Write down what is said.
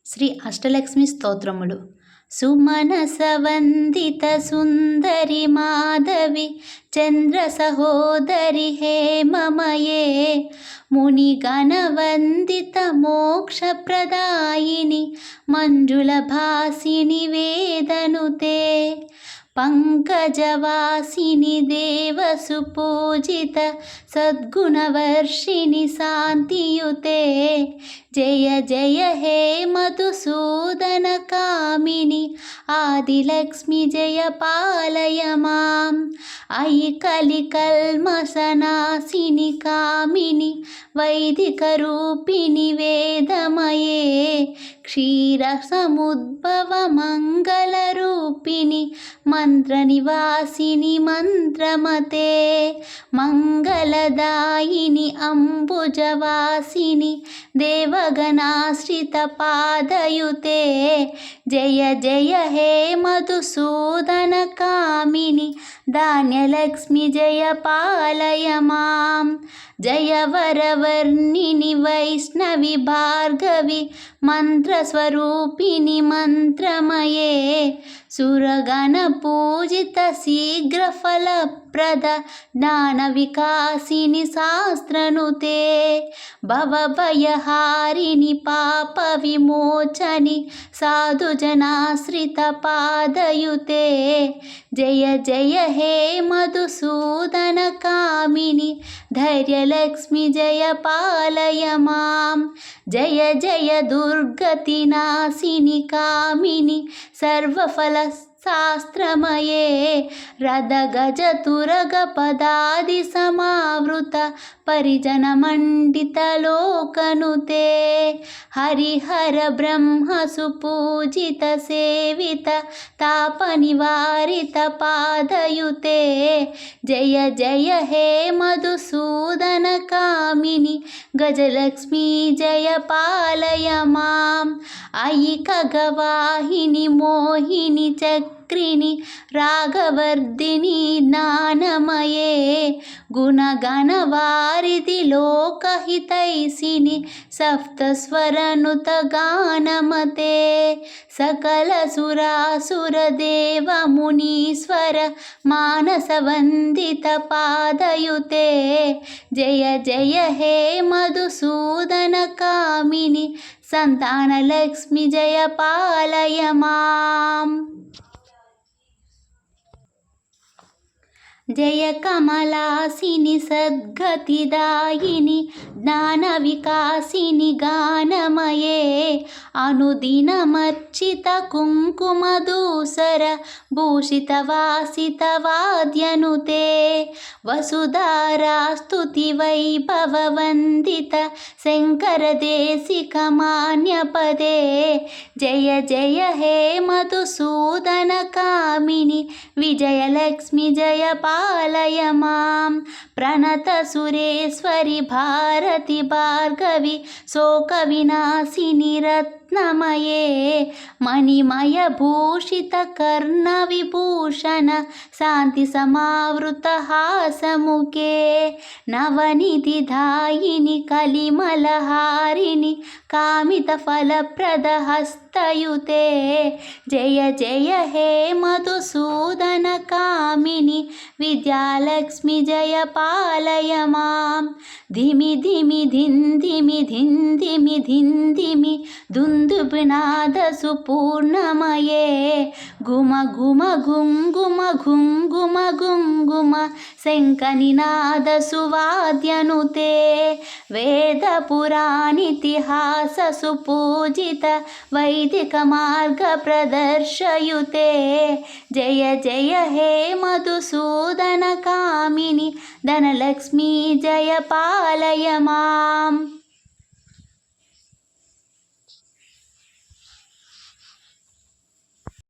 శ్రీ అష్టలక్ష్మి స్తోత్రములు. సుమనస వందిత సుందరి మాధవి చంద్ర సహోదరి హేమమయే మునిగణ వందిత మోక్షప్రదాయిని మంజుల భాసిని వేదనుతే పంకజవాసిని దేవసుపూజిత సద్గుణవర్షిణి శాంతియుతే జయ జయ హే మధుసూదన కామిని ఆదిలక్ష్మి జయ పాలయ మాం అయి కలికల్మసనాశిని కామిని వైదిక రూపిణి వేదమయే క్షీరసముద్భవ మంగళ రూపిణి మంత్ర నివాసిని మంత్రమతే మంగళదాయిని అంబుజవాసిని దేవగణాశ్రిత పాదయుతే జయ జయ హే మధుసూదన కామిని ధాన్యలక్ష్మి జయ పాలయ మాం జయ వరవర్ణిని వైష్ణవి భార్గవి మంత్రస్వరూపిణి మంత్రమయే సురగణ పూజిత శీఘ్రఫలప్రద జ్ఞాన వికాసిని శాస్త్రనుతే భవభయహారిణి పాప విమోచని సాధుజనాశ్రిత పాదయుతే జయ జయ హే మధుసూదన కామిని ధైర్యలక్ష్మి జయ పాలయ మాం జయ జయ దుర్గతి నాశిని కామిని సర్వఫల శాస్త్రమయే రథ గజ తురగ పదాది సమావృత పరిజన మండిత లోకనుతే హరిహర బ్రహ్మ సుపూజిత సేవిత తాప నివారిత పాదయుతే జయ జయ హే మధుసూదన కామిని గజలక్ష్మి జయ పాలయ మాం అయి ఖగవాహిని మోహిని చక్రిని రాగవర్ధిని జ్ఞానమయే గుణగణ వారిది లోకహితైషిని సప్తస్వరనుత గానమతే సకల సురాసుర దేవ మునీశ్వర మానస వందిత పాదయుతే జయ జయ హే మధుసూదన కామిని సంతానలక్ష్మి జయ పాలయ మాం జయ కమలాసిని సద్గతిదాయిని జ్ఞాన వికాసిని గానమయే అనుదినమర్చిత కుంకుమదూసర భూషిత వాసిత వాద్యనుతే వసుధారాస్తుతి వైభవ వందిత శంకర దేశిక మాన్యపదే జయ జయ హే మధుసూదన కామిని విజయలక్ష్మి జయ పాలయ మాం ప్రణత సురేశ్వరి భారతి భార్గవి శోక వినాశిని రత్నమయే మణిమయ భూషిత కర్ణ విభూషణ శాంతి సమావృత హాసముఖే నవనిధి ధాయిని కలిమలహారిణి కామిత ఫలప్రద హస్తయుతే జయ జయ హే మధుసూదన కామిని విద్యాలక్ష్మి జయ పాలయ మాం ధిమి ధిమి ధింధిమి ధింధిమి ధింధిమి దుందుభినాద సుపూర్ణమయే గుమ గుమ గుంగుమ గుంగుమ గుంగుమ శంఖనినాద సువాద్యనుతే వేద పురాణితిహాస సుపూజిత వైదిక మార్గ ప్రదర్శయుతే జయ జయ హే మధుసూదన కామిని ధనలక్ష్మి జయ పాలయ మాం